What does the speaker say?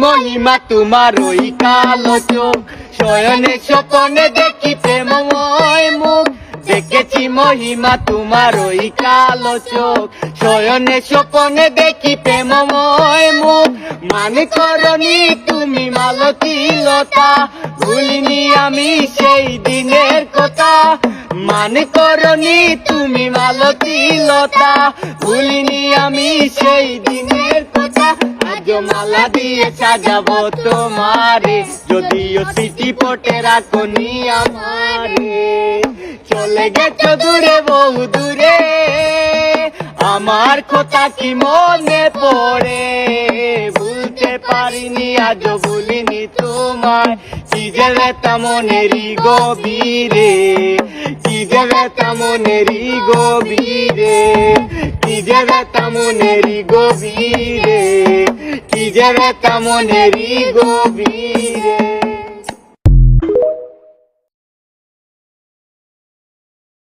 মহিমা তোমার ওই কালো চোখ, শয়নে স্বপনে দেখি প্রেমময় মুখ। দেখেছি মহিমা তোমার ওই কালো চোখ, শয়নে স্বপনে দেখি প্রেমময় মুখ। মানে করনি তুমি মালতীলতা, ভুলিনি আমি সেই দিনের কথা। মানে করনি তুমি মালতীলতা, ভুলিনি আমি সেই দিনের কথা। আজ মালা দিয়ে সাজাবো তোমারে, যদিও স্মৃতি পটে রাখনি আমারে। চলে গেছো দূরে বহু দূরে, আমার কথা কি মনে পড়ে? ভুলতে পারিনি আজও ভুলিনি তোমায়, কি যে ব্যথা মনেরই গভীরে, কি যে ব্যথা মনেরই গভীরে, কি যে ব্যথা মনেরই গভীরে, কি যে ব্যথা মনেরই গভীরে।